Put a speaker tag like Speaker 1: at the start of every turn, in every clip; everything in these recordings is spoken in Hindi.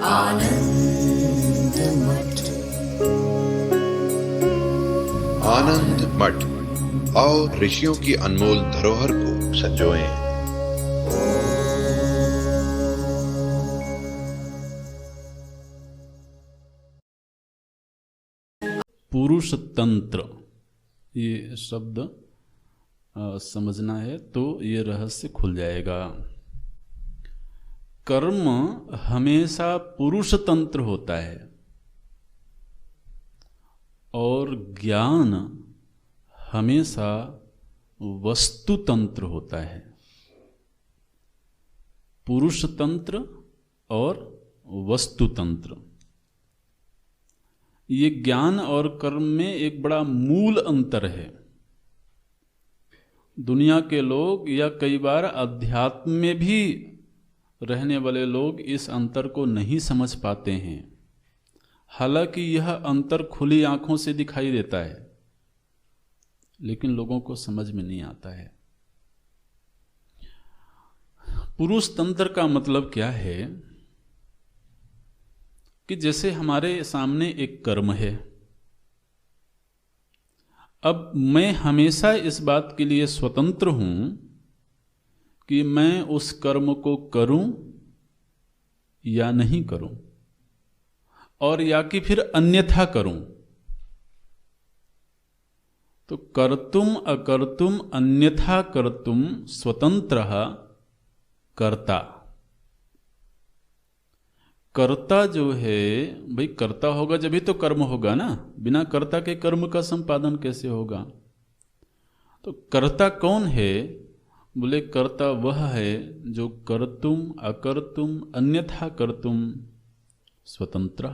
Speaker 1: आनंद मठ।
Speaker 2: आनंद मठ और ऋषियों की अनमोल धरोहर को संजोएं।
Speaker 3: पुरुष तंत्र, ये शब्द समझना है तो ये रहस्य खुल जाएगा। कर्म हमेशा पुरुष तंत्र होता है और ज्ञान हमेशा वस्तु तंत्र होता है। पुरुष तंत्र और वस्तु तंत्र, ये ज्ञान और कर्म में एक बड़ा मूल अंतर है। दुनिया के लोग या कई बार अध्यात्म में भी रहने वाले लोग इस अंतर को नहीं समझ पाते हैं। हालांकि यह अंतर खुली आंखों से दिखाई देता है, लेकिन लोगों को समझ में नहीं आता है। पुरुष तंत्र का मतलब क्या है कि जैसे हमारे सामने एक कर्म है। अब मैं हमेशा इस बात के लिए स्वतंत्र हूं कि मैं उस कर्म को करूं या नहीं करूं, और या कि फिर अन्यथा करूं। तो कर्तुम अकर्तुम अन्यथा कर्तुम स्वतंत्रः कर्ता। कर्ता जो है भाई, कर्ता होगा जभी तो कर्म होगा ना, बिना कर्ता के कर्म का संपादन कैसे होगा। तो कर्ता कौन है? बोले कर्ता वह है जो कर्तुम अकर्तुम अन्यथा कर्तुम स्वतंत्र।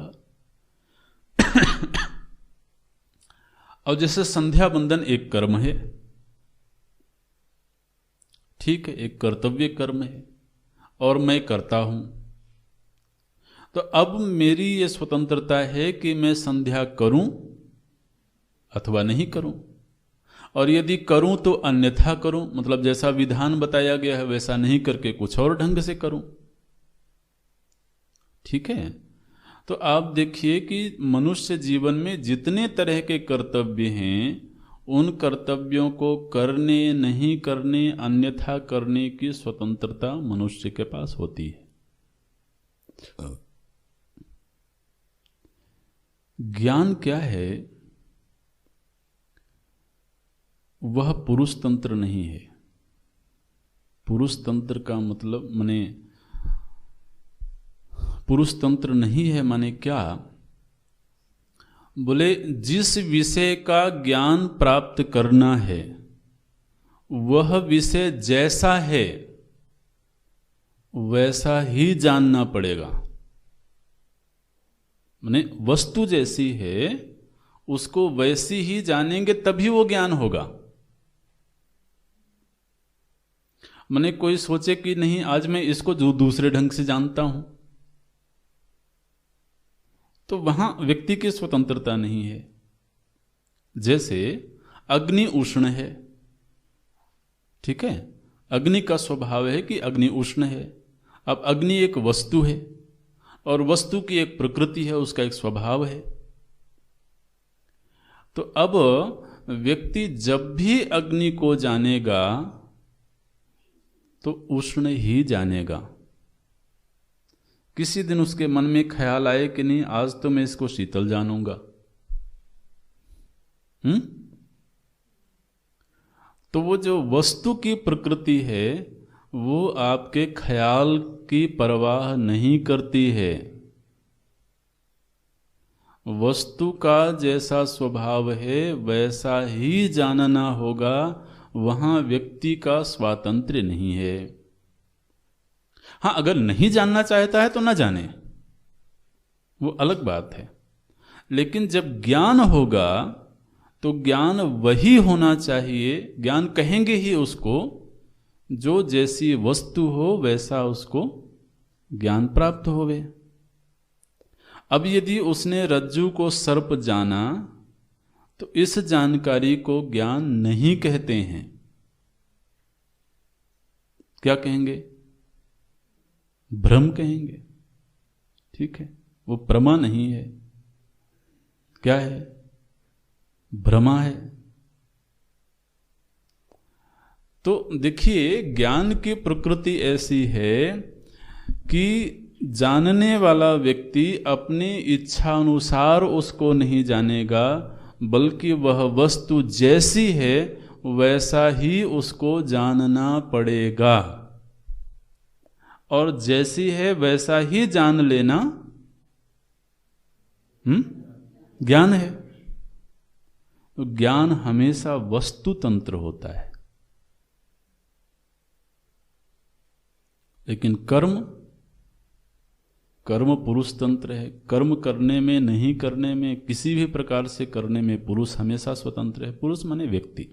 Speaker 3: और जैसे संध्या बंदन एक कर्म है, ठीक है, एक कर्तव्य कर्म है और मैं करता हूं। तो अब मेरी ये स्वतंत्रता है कि मैं संध्या करूं अथवा नहीं करूं, और यदि करूं तो अन्यथा करूं, मतलब जैसा विधान बताया गया है वैसा नहीं करके कुछ और ढंग से करूं। ठीक है। तो आप देखिए कि मनुष्य जीवन में जितने तरह के कर्तव्य हैं, उन कर्तव्यों को करने नहीं करने अन्यथा करने की स्वतंत्रता मनुष्य के पास होती है। ज्ञान क्या है? वह पुरुष तंत्र नहीं है। पुरुष तंत्र का मतलब माने पुरुष तंत्र नहीं है माने क्या? बोले जिस विषय का ज्ञान प्राप्त करना है वह विषय जैसा है वैसा ही जानना पड़ेगा। माने वस्तु जैसी है उसको वैसी ही जानेंगे तभी वो ज्ञान होगा। माने कोई सोचे कि नहीं आज मैं इसको दूसरे ढंग से जानता हूं, तो वहां व्यक्ति की स्वतंत्रता नहीं है। जैसे अग्नि उष्ण है, ठीक है, अग्नि का स्वभाव है कि अग्नि उष्ण है। अब अग्नि एक वस्तु है और वस्तु की एक प्रकृति है, उसका एक स्वभाव है। तो अब व्यक्ति जब भी अग्नि को जानेगा तो उष्ण ही जानेगा। किसी दिन उसके मन में ख्याल आए कि नहीं आज तो मैं इसको शीतल जानूंगा, तो वो जो वस्तु की प्रकृति है वो आपके ख्याल की परवाह नहीं करती है। वस्तु का जैसा स्वभाव है वैसा ही जानना होगा, वहां व्यक्ति का स्वातंत्र्य नहीं है। हां, अगर नहीं जानना चाहता है तो ना जाने, वो अलग बात है। लेकिन जब ज्ञान होगा तो ज्ञान वही होना चाहिए, ज्ञान कहेंगे ही उसको जो जैसी वस्तु हो वैसा उसको ज्ञान प्राप्त होवे। अब यदि उसने रज्जु को सर्प जाना तो इस जानकारी को ज्ञान नहीं कहते हैं। क्या कहेंगे? भ्रम कहेंगे। ठीक है, वो प्रमा नहीं है, क्या है? भ्रमा है। तो देखिए, ज्ञान की प्रकृति ऐसी है कि जानने वाला व्यक्ति अपनी इच्छा अनुसार उसको नहीं जानेगा, बल्कि वह वस्तु जैसी है वैसा ही उसको जानना पड़ेगा, और जैसी है वैसा ही जान लेना ज्ञान है। तो ज्ञान हमेशा वस्तु तंत्र होता है, लेकिन कर्म पुरुष तंत्र है। कर्म करने में, नहीं करने में, किसी भी प्रकार से करने में पुरुष हमेशा स्वतंत्र है। पुरुष माने व्यक्ति।